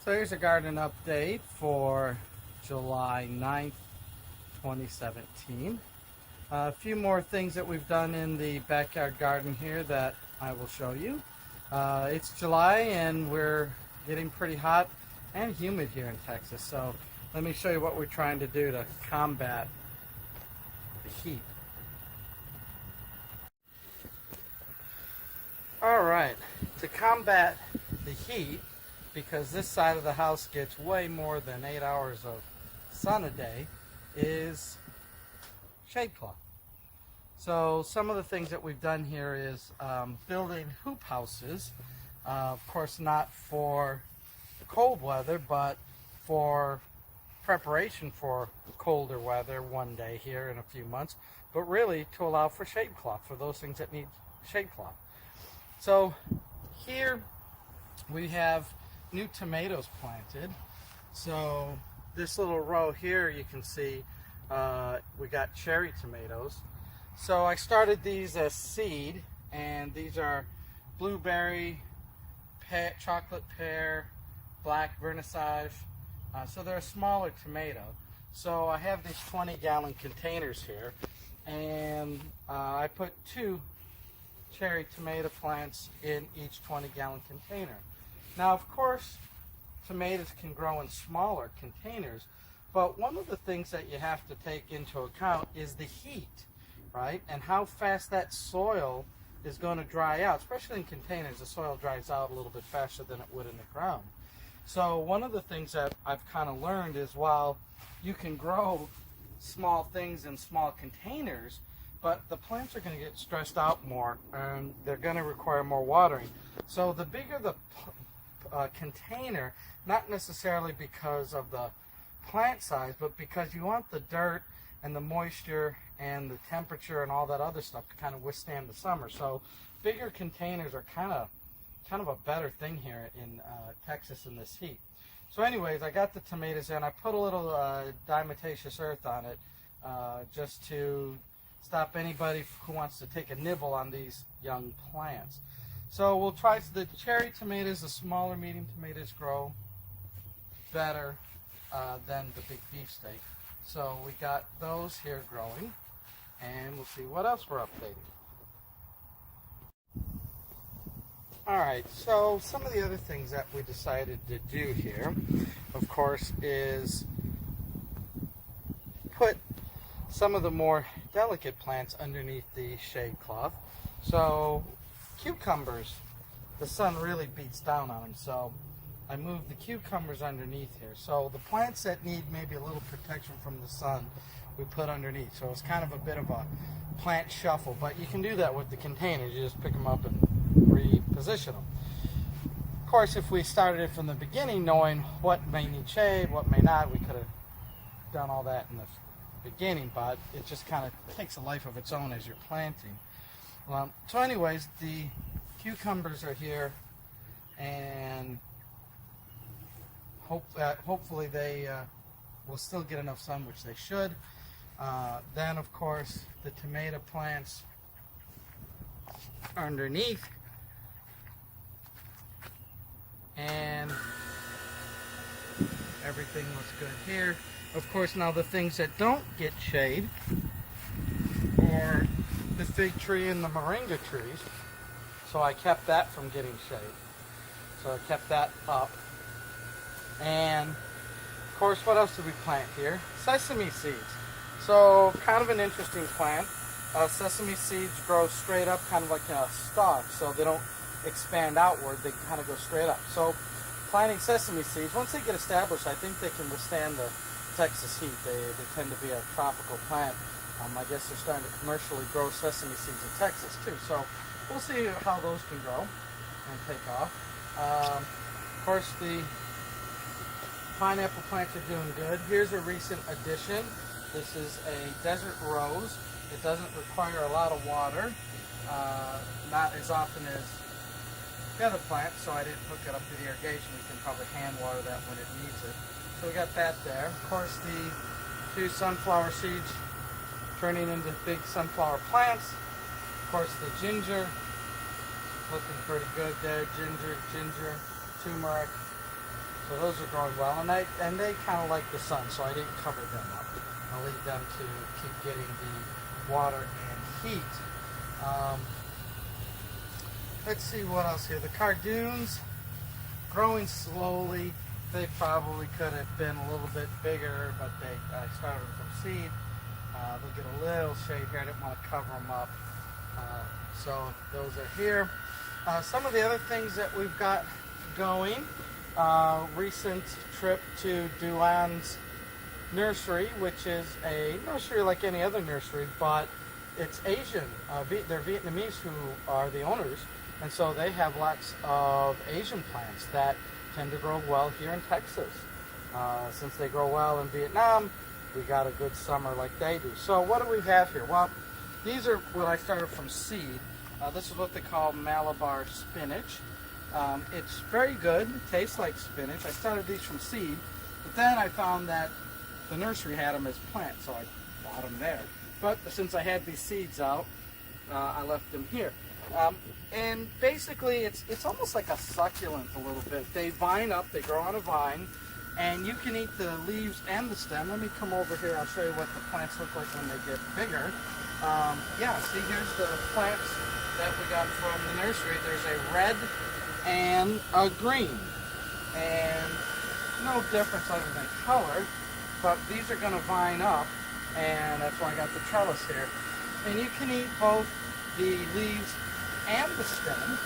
So here's a garden update for July 9th, 2017. A few more things that we've done in the backyard garden here that I will show you. It's July and we're getting pretty hot and humid here in Texas. So let me show you what we're trying to do to combat the heat. All right, to combat the heat, because this side of the house gets way more than 8 hours of sun a day, is shade cloth. So some of the things that we've done here is building hoop houses, of course not for cold weather, but for preparation for colder weather one day here in a few months, but really to allow for shade cloth, for those things that need shade cloth. So here we have new tomatoes planted. So this little row here, you can see we got cherry tomatoes. So I started these as seed, and these are blueberry, chocolate pear, black vernissage. So they're a smaller tomato. So I have these 20-gallon containers here, and I put 2 cherry tomato plants in each 20-gallon container. Now, of course, tomatoes can grow in smaller containers, but one of the things that you have to take into account is the heat, right? And how fast that soil is going to dry out. Especially in containers, the soil dries out a little bit faster than it would in the ground. So one of the things that I've kind of learned is, while you can grow small things in small containers, but the plants are going to get stressed out more and they're going to require more watering. So the bigger the container, not necessarily because of the plant size, but because you want the dirt and the moisture and the temperature and all that other stuff to kind of withstand the summer. So bigger containers are kind of a better thing here in Texas in this heat. So anyways, I got the tomatoes in. I put a little diatomaceous earth on it just to stop anybody who wants to take a nibble on these young plants. So we'll try the cherry tomatoes. The smaller medium tomatoes grow better than the big beefsteak. So we got those here growing, and we'll see what else we're updating. Alright, so some of the other things that we decided to do here, of course, is put some of the more delicate plants underneath the shade cloth. So cucumbers, the sun really beats down on them, so I moved the cucumbers underneath here. So the plants that need maybe a little protection from the sun, we put underneath. So it's kind of a bit of a plant shuffle, but you can do that with the containers. You just pick them up and reposition them. Of course, if we started it from the beginning, knowing what may need shade, what may not, we could have done all that in the beginning, but it just kind of takes a life of its own as you're planting. So anyways, the cucumbers are here, and hopefully they will still get enough sun, which they should. Then, of course, the tomato plants are underneath, and everything looks good here. Of course, now the things that don't get shade are the fig tree and the moringa trees. So I kept that from getting shade. So I kept that up. And of course, what else did we plant here? Sesame seeds. So kind of an interesting plant. Sesame seeds grow straight up, kind of like a stalk, so they don't expand outward, they kind of go straight up. So planting sesame seeds, once they get established, I think they can withstand the Texas heat. They tend to be a tropical plant. I guess they're starting to commercially grow sesame seeds in Texas too. So we'll see how those can grow and take off. Of course, the pineapple plants are doing good. Here's a recent addition. This is a desert rose. It doesn't require a lot of water, not as often as the other plant, so I didn't hook it up to the irrigation. We can probably hand water that when it needs it. So we got that there. Of course, the 2 sunflower seeds turning into big sunflower plants. Of course, the ginger, looking pretty good there. Ginger, turmeric, So those are growing well, and they kind of like the sun, so I didn't cover them up. I'll leave them to keep getting the water and heat. Let's see what else here. The cardoons, growing slowly. They probably could have been a little bit bigger, but I started them from seed. They'll get a little shade here. I didn't want to cover them up. So those are here. Some of the other things that we've got going. Recent trip to Duan's nursery, which is a nursery like any other nursery, but it's Asian. They're Vietnamese who are the owners, and so they have lots of Asian plants that tend to grow well here in Texas. Since they grow well in Vietnam, we got a good summer like they do. So what do we have here? Well, these are what I started from seed. This is what they call Malabar spinach. It's very good. It tastes like spinach. I started these from seed, but then I found that the nursery had them as plants, so I bought them there. But since I had these seeds out, I left them here. And basically, it's almost like a succulent a little bit. They vine up. They grow on a vine, and you can eat the leaves and the stem. Let me come over here. I'll show you what the plants look like when they get bigger. Yeah, see, here's the plants that we got from the nursery. There's a red and a green, and no difference other than color, but these are going to vine up, and that's why I got the trellis here. And you can eat both the leaves and the stem.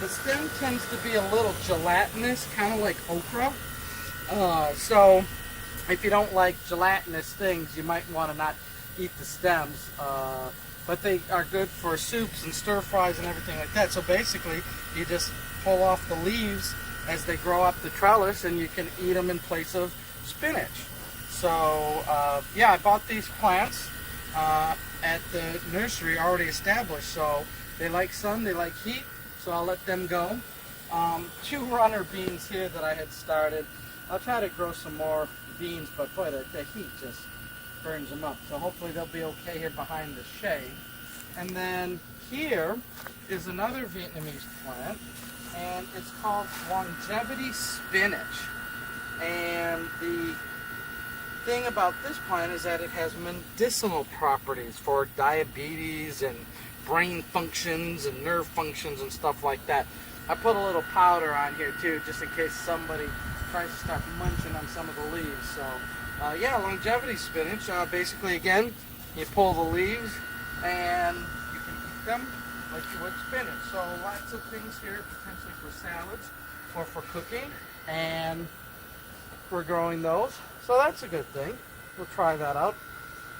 The stem tends to be a little gelatinous, kind of like okra. So if you don't like gelatinous things, you might want to not eat the stems. But they are good for soups and stir fries and everything like that. So basically, you just pull off the leaves as they grow up the trellis, and you can eat them in place of spinach. So yeah, I bought these plants at the nursery already established. So they like sun, they like heat, so I'll let them go. 2 runner beans here that I had started. I'll try to grow some more beans, but boy, the heat just burns them up. So hopefully they'll be okay here behind the shade. And then here is another Vietnamese plant, and it's called longevity spinach. And the thing about this plant is that it has medicinal properties for diabetes and brain functions and nerve functions and stuff like that. I put a little powder on here too, just in case somebody tries to start munching on some of the leaves. So yeah, longevity spinach. Basically, again, you pull the leaves and you can eat them like you would spinach. So lots of things here, potentially for salads or for cooking, and we're growing those. So that's a good thing. We'll try that out.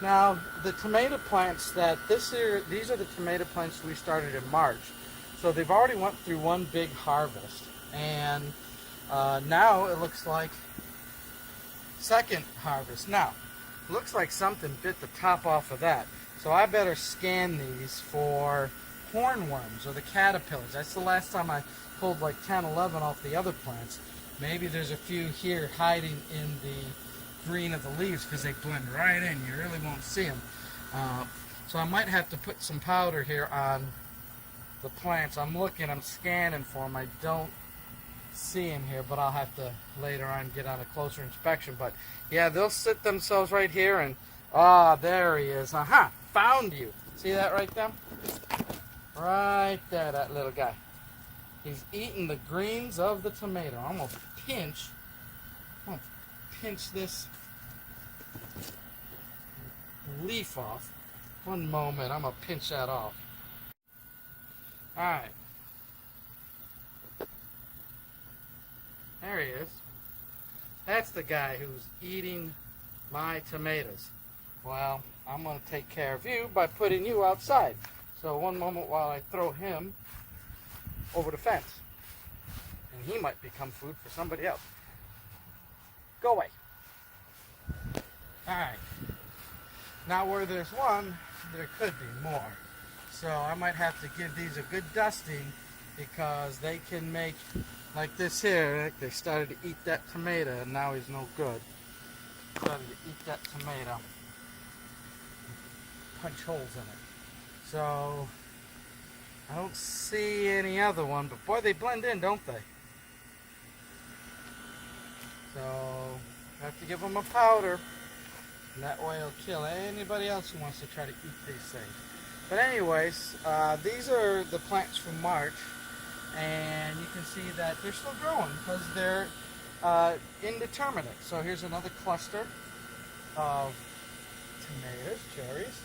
Now, the tomato plants these are the tomato plants we started in March. So they've already went through one big harvest, and now it looks like second harvest. Now, looks like something bit the top off of that. So I better scan these for hornworms or the caterpillars. That's the last time I pulled like 10, 11 off the other plants. Maybe there's a few here hiding in the green of the leaves because they blend right in. You really won't see them. So I might have to put some powder here on the plants. I'm scanning for them. I don't see them here, but I'll have to later on get on a closer inspection. But yeah, they'll sit themselves right here, and there he is. Found you. See that right there? Right there, that little guy. He's eating the greens of the tomato. I'm gonna pinch this leaf off. One moment, I'm gonna pinch that off. Alright. There he is. That's the guy who's eating my tomatoes. Well, I'm going to take care of you by putting you outside. So one moment while I throw him over the fence. And he might become food for somebody else. Go away. Alright. Now where there's one, there could be more. So I might have to give these a good dusting, because they can make, like this here, they started to eat that tomato and now he's no good. Started to eat that tomato. Punch holes in it. So I don't see any other one, but boy, they blend in, don't they? So I have to give them a powder, and that way it'll kill anybody else who wants to try to eat these things. But anyways, these are the plants from March, and you can see that they're still growing because they're indeterminate. So here's another cluster of tomatoes, cherries.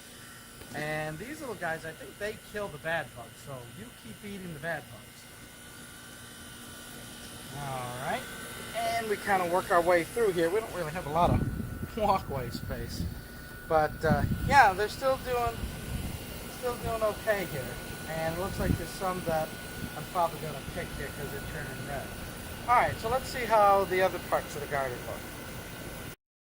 And these little guys, I think they kill the bad bugs. So you keep eating the bad bugs. Alright. And we kind of work our way through here. We don't really have a lot of walkway space. But yeah, they're still doing okay here. And it looks like there's some that I'm probably going to pick here because they're turning red. Alright, so let's see how the other parts of the garden look.